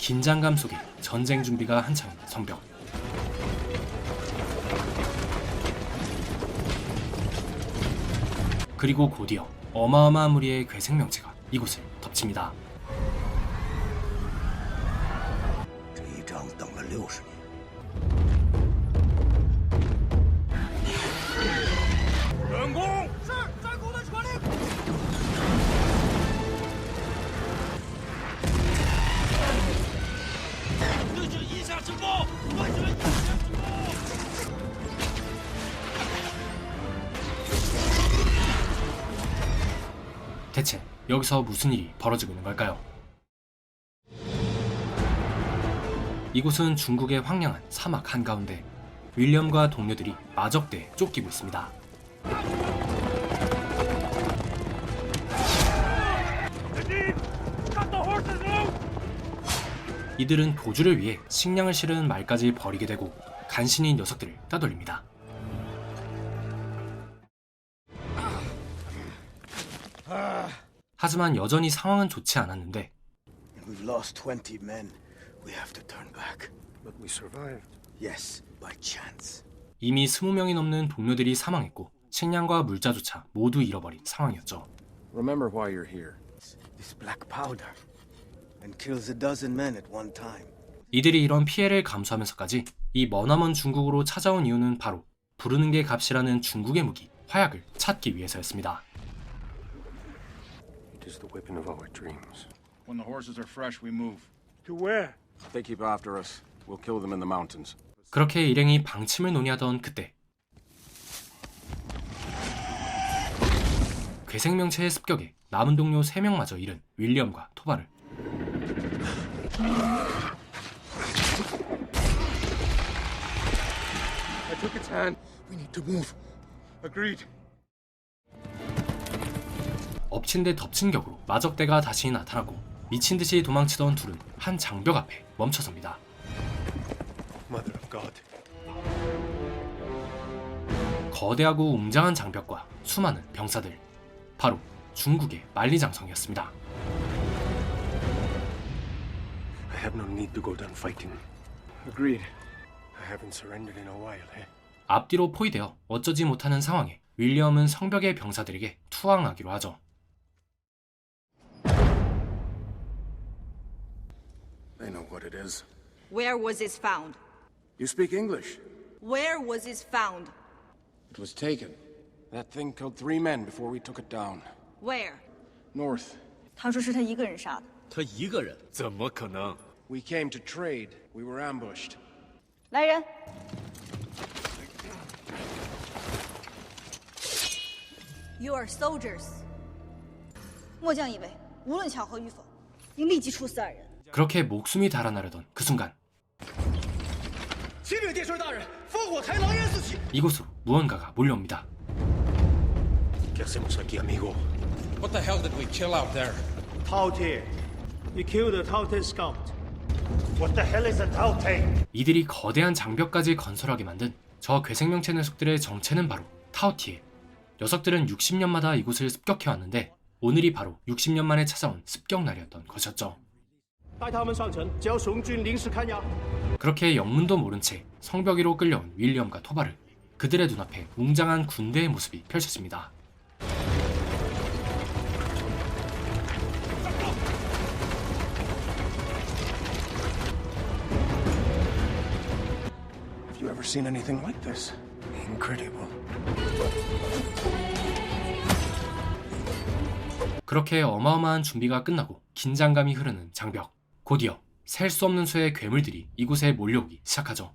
긴장감 속에 전쟁 준비가 한창인 성벽. 그리고 곧이어 어마어마한 무리의 괴생명체가 이곳을 덮칩니다. 这一仗等了60年。 人工是战功的传令。对准一下之报，对准一下之报。 대체 여기서 무슨 일이 벌어지고 있는 걸까요? 이곳은 중국의 황량한 사막 한가운데 윌리엄과 동료들이 마적대에 쫓기고 있습니다. 이들은 도주를 위해 식량을 실은 말까지 버리게 되고 간신히 녀석들을 따돌립니다. 하지만 여전히 상황은 좋지 않았는데 We've lost 20 men. We have to turn back. But we survived. Yes, by chance. 이미 20명이 넘는 동료들이 사망했고 식량과 물자조차 모두 잃어버린 상황이었죠. Remember why you're here. This black powder and kills a dozen men at one time. 이들이 이런 피해를 감수하면서까지 이 머나먼 중국으로 찾아온 이유는 바로 부르는 게 값이라는 중국의 무기 화약을 찾기 위해서였습니다. It is the weapon of our dreams. When the horses are fresh, we move. To where? If they keep after us, we'll kill them in the mountains. 그렇게 일행이 방침을 논의하던 그때 괴생명체의 습격에 남은 동료 3명마저 잃은 윌리엄과 토바를 I took its hand. We need to move. Agreed. 엎친 데 덮친 격으로 마적대가 다시 나타나고 미친 듯이 도망치던 둘은 한 장벽 앞에 멈춰섭니다. Mother of God. 거대하고 웅장한 장벽과 수많은 병사들, 바로 중국의 만리장성이었습니다. I have no need to go down fighting. Agreed. I haven't surrendered in a while, eh? 앞뒤로 포위되어 어쩌지 못하는 상황에 윌리엄은 성벽의 병사들에게 투항하기로 하죠. They know what it is. Where was it found? You speak English. Where was it found? It was taken. That thing killed 3 men before we took it down. Where? North. 他说是他一个人杀的。他一个人？怎么可能？ We came to trade. We were ambushed. 来人， You are soldiers. 末将以为无论巧合与否，应立即处死二人。 그렇게 목숨이 달아나려던 그 순간 启禀殿帅大人，烽火台狼烟四起。 이곳으로 무언가가 몰려옵니다. ¿Qué hacemos aquí, amigo? What the hell did we kill out there? Taotie. You killed a Taotie scout. What the hell is a Taotie? 이들이 거대한 장벽까지 건설하게 만든 저 괴생명체 녀석들의 정체는 바로 타오티에. 녀석들은 60년마다 이곳을 습격해왔는데 오늘이 바로 60년 만에 찾아온 습격날이었던 것이었죠. 带他们上城，交雄军临时看押。 그렇게 영문도 모른 채 성벽 위로 끌려온 윌리엄과 토바르, 그들의 눈앞에 웅장한 군대의 모습이 펼쳐집니다. Have you ever seen anything like this? Incredible. 그렇게 어마어마한 준비가 끝나고 긴장감이 흐르는 장벽. 곧이어 셀 수 없는 수의 괴물들이 이곳에 몰려오기 시작하죠.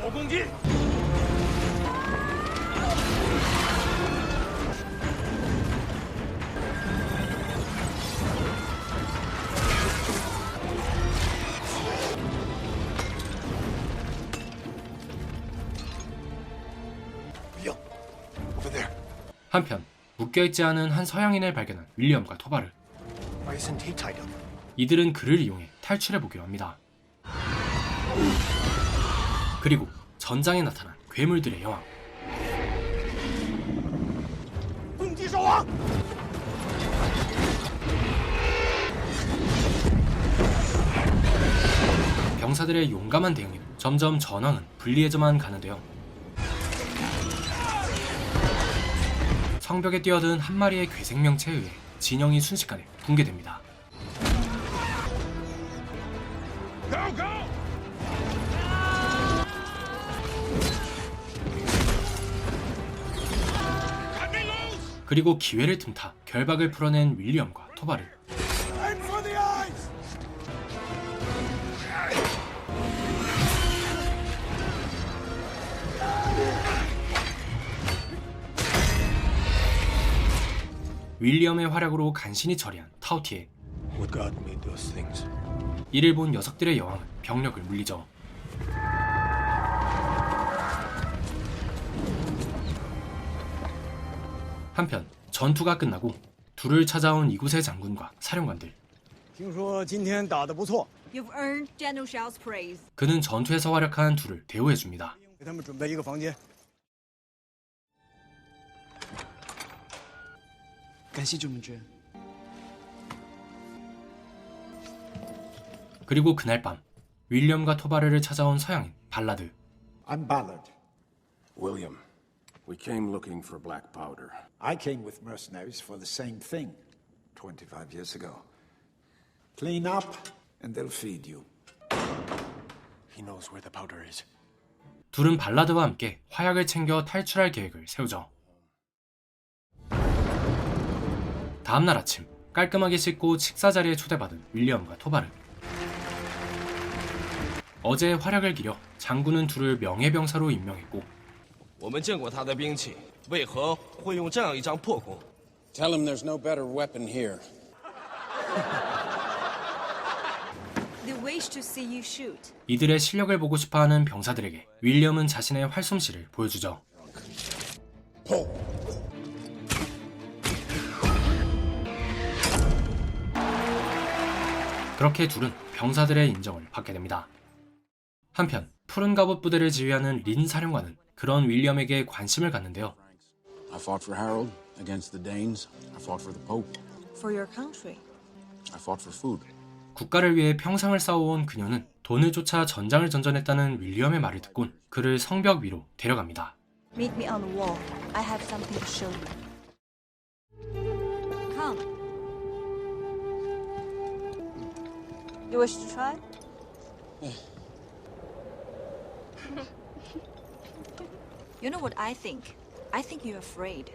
Over there. 한편 묶여있지 않은 한 서양인을 발견한 윌리엄과 토바르. Why isn't he tied up? 이들은 그를 이용해 탈출해보기로 합니다. 그리고 전장에 나타난 괴물들의 여왕. 병사들의 용감한 대응에 점점 전황은 불리해져만 가는데요. 성벽에 뛰어든 한 마리의 괴생명체에 의해 진영이 순식간에 붕괴됩니다. 그리고 기회를 틈타 결박을 풀어낸 윌리엄과 토바르. 윌리엄의 활약으로 간신히 처리한 타우티에. What God made those things? 이를 본 녀석들의 여왕은 병력을 물리죠. 한편 전투가 끝나고 둘을 찾아온 이곳의 장군과 사령관들. 听说今天打得不错， You've earned General Xiao's praise. 그는 전투에서 활약한 둘을 대우해줍니다. 给他们准备一个房间。感谢主盟军。 그리고 그날 밤 윌리엄과 토바르를 찾아온 서양인 발라드. I'm Ballard. William, we came looking for black powder. I came with mercenaries for the same thing 25 years ago. Clean up and they'll feed you. He knows where the powder is. 둘은 발라드와 함께 화약을 챙겨 탈출할 계획을 세우죠. 다음날 아침 깔끔하게 씻고 식사 자리에 초대받은 윌리엄과 토바르. 어제의 활약을 기려 장군은 둘을 명예병사로 임명했고 我们见过他的兵器，为何会用这样一张破弓？ Tell him there's no better weapon here. They wish to see you shoot. 이들의 실력을 보고 싶어하는 병사들에게 윌리엄은 자신의 활솜씨를 보여주죠. 그렇게 둘은 병사들의 인정을 받게 됩니다. 한편 푸른 갑옷 부대를 지휘하는 린 사령관은 그런 윌리엄에게 관심을 갖는데요. I fought for Harold against the Danes. I fought for the Pope. For your country. I fought for food. 국가를 위해 평생을 싸워온 그녀는 돈을 쫓아 전장을 전전했다는 윌리엄의 말을 듣곤 그를 성벽 위로 데려갑니다. Meet me on the wall. I have something to show you. Come. You wish to try? You know what I think? I think you're afraid.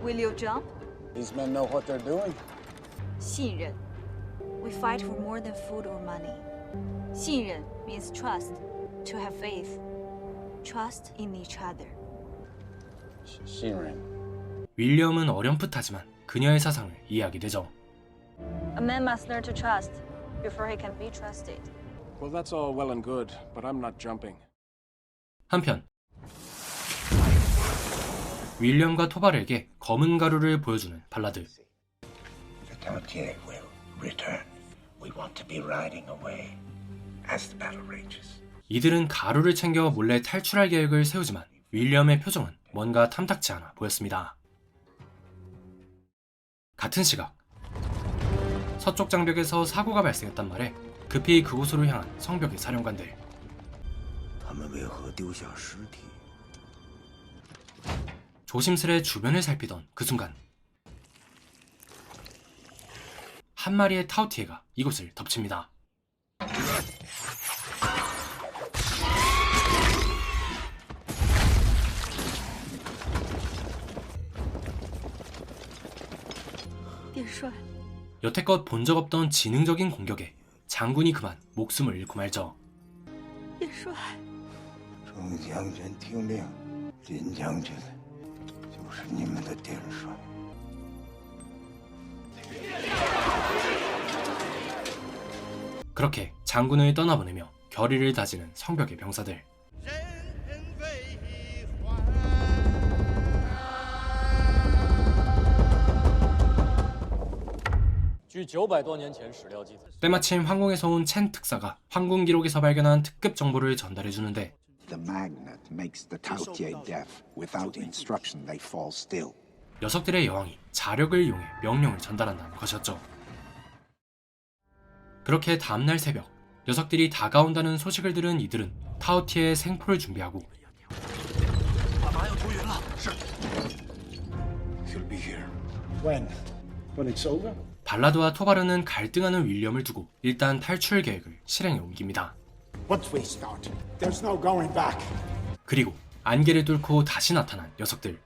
Will you jump? These men know what they're doing. 信任. We fight for more than food or money. 信任 means trust, to have faith. Trust in each other. Shinran. 윌리엄은 어렴풋하지만 그녀의 사상을 이해하게 되죠. A man must learn to trust before he can be trusted. Well, that's all well and good, but I'm not jumping. 한편 윌리엄과 토바르에게 검은 가루를 보여주는 발라드. The Tautier will return. We want to be riding away as the battle rages. 이들은 가루를 챙겨 몰래 탈출할 계획을 세우지만 윌리엄의 표정은 뭔가 탐탁지 않아 보였습니다. 같은 시각 서쪽 장벽에서 사고가 발생했단 말에 급히 그곳으로 향한 성벽의 사령관들. 他们为何丢下尸体？ 조심스레 주변을 살피던 그 순간 한 마리의 타우티에가 이곳을 덮칩니다. 여태껏 본 적 없던 지능적인 공격에 장군이 그만 목숨을 잃고 말죠. 郑将军听令，林将军就是你们的殿帅。 그렇게 장군을 떠나보내며 결의를 다지는 성벽의 병사들. 据据900多年前史料记载， 때마침 황궁에서 온 첸 특사가 황궁 기록에서 발견한 특급 정보를 전달해 주는데 The magnet makes the Tao Tie deaf. Without instruction, they fall still. 녀석들의 여왕이 자력을 이용해 명령을 전달한다는 것이었죠. 그렇게 다음날 새벽, 녀석들이 다가온다는 소식을 들은 이들은 타오티의 생포를 준비하고 He'll be here. When? When it's over? 발라드와 토바르는 갈등하는 윌리엄을 두고 일단 탈출 계획을 실행에 옮깁니다. Once we start, there's no going back. 그리고 안개를 뚫고 다시 나타난 녀석들.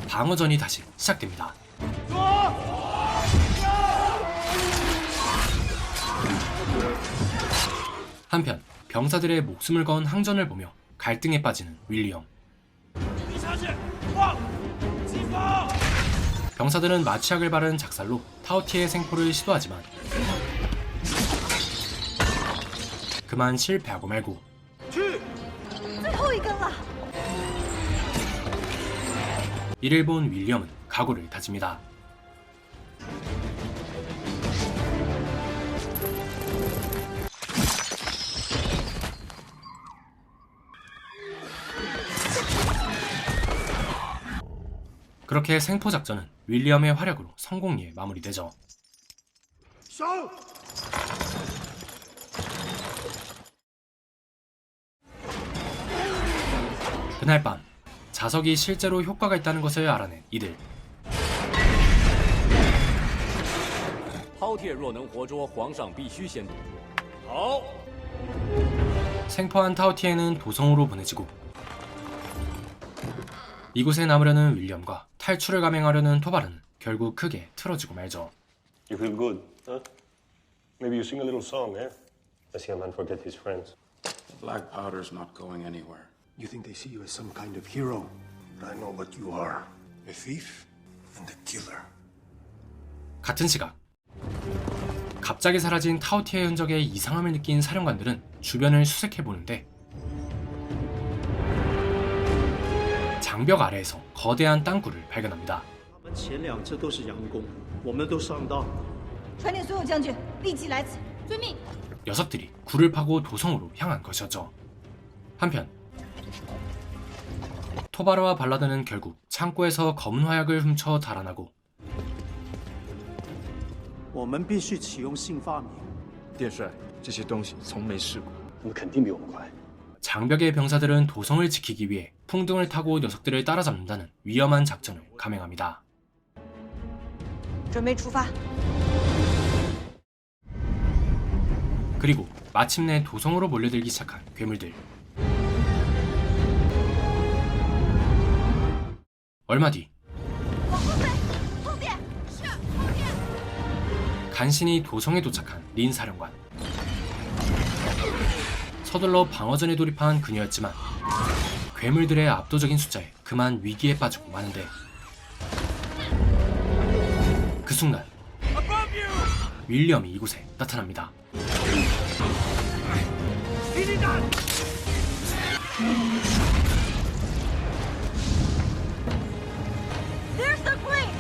방어전이 다시 시작됩니다. 한편 병사들의 목숨을 건 항전을 보며 갈등에 빠지는 윌리엄. 병사들은 마취약을 바른 작살로 타오티의 생포를 시도하지만 그만 실패하고 말고 最后一根了。 이를 본 윌리엄은 각오를 다집니다. 그렇게 생포 작전은 윌리엄의 활약으로 성공리에 마무리되죠. 그날 밤 자석이 실제로 효과가 있다는 것을 알아낸 이들. 饕餮若能活捉皇上，必须先读。好， 생포한 타오티에는 도성으로 보내지고 이곳에 남으려는 윌리엄과 탈출을 감행하려는 토바르는 결국 크게 틀어지고 말죠. You feel good, huh? Maybe you sing a little song, eh? I see a man forget his friends. Black powder's not going anywhere. You think they see you as some kind of hero? But I know what you are. A thief and a killer. 같은 시각 갑자기 사라진 타오티의 흔적에 이상함을 느낀 사령관들은 주변을 수색해보는데 장벽 아래에서 거대한 땅굴을 발견합니다. 我们前2次都是佯攻，我们都上当。传令所有将军立即来此。遵命。 녀석들이 굴을 파고 도성으로 향한 것이었죠. 한편 토바르와 발라드는 결국 창고에서 검은 화약을 훔쳐 달아나고 我们必须启用新发明。殿帅，这些东西从没试过。他们肯定比我们快。 장벽의 병사들은 도성을 지키기 위해 풍등을 타고 녀석들을 따라잡는다는 위험한 작전을 감행합니다. 准备出发。 그리고 마침내 도성으로 몰려들기 시작한 괴물들. 얼마 뒤 간신히 도성에 도착한 린 사령관. 서둘러 방어전에 돌입한 그녀였지만 괴물들의 압도적인 숫자에 그만 위기에 빠지고 마는데 그 순간 윌리엄이 이곳에 나타납니다. There's the queen.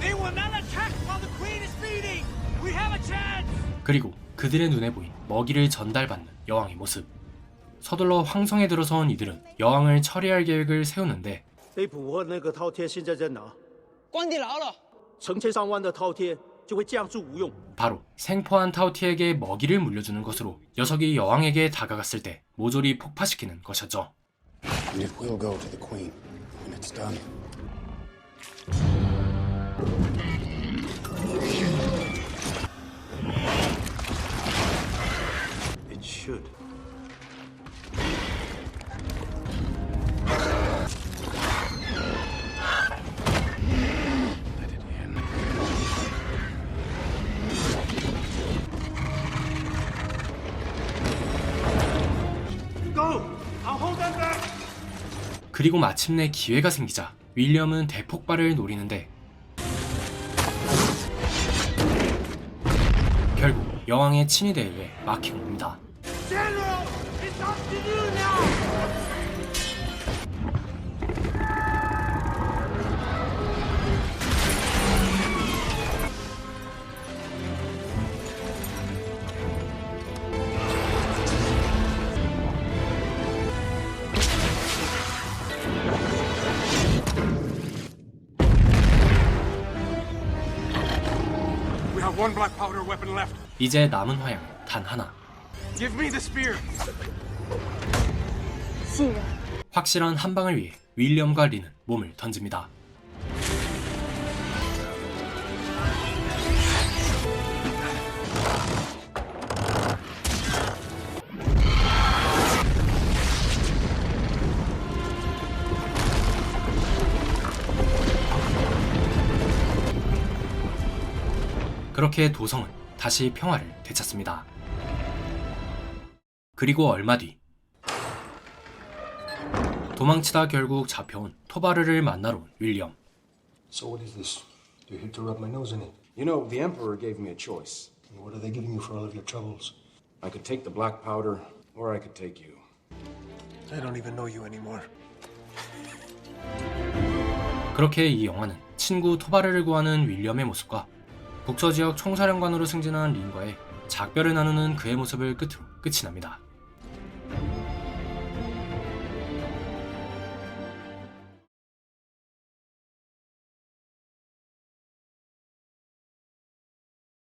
They will not attack while the queen is feeding. We have a chance. 그리고 그들의 눈에 보인 먹이를 전달받는 여왕의 모습. 서둘러 황성에 들어선 이들은 여왕을 처리할 계획을 세우는데 被捕获那个饕餮现在在哪？关地牢了。成千上万的饕餮就会降注无用。 바로 생포한 타오티에게 먹이를 물려주는 것으로 녀석이 여왕에게 다가갔을 때 모조리 폭파시키는 것이었죠. And it will go to the queen when it's done. It should. Let it in. Go! I'll hold them back. 그리고 마침내 기회가 생기자 윌리엄은 대폭발을 노리는데 결국 여왕의 친위대에 의해 막히고 옵니다. General, it's up to you now. one black powder weapon left. 이제 남은 화약은 단 하나. Give me the spear. 信任。 확실한 한 방을 위해 윌리엄과 리는 몸을 던집니다. 그렇게 도성은 다시 평화를 되찾습니다. 그리고 얼마 뒤 도망치다 결국 잡혀온 토바르를 만나러 온 윌리엄. So what is this? You're here to rub my nose in it. You know, the Emperor gave me a choice. And what are they giving you for all of your troubles? I could take the black powder, or I could take you. I don't even know you anymore. 그렇게 이 영화는 친구 토바르를 구하는 윌리엄의 모습과 북서지역 총사령관으로 승진한 린과의 작별을 나누는 그의 모습을 끝으로 끝이 납니다.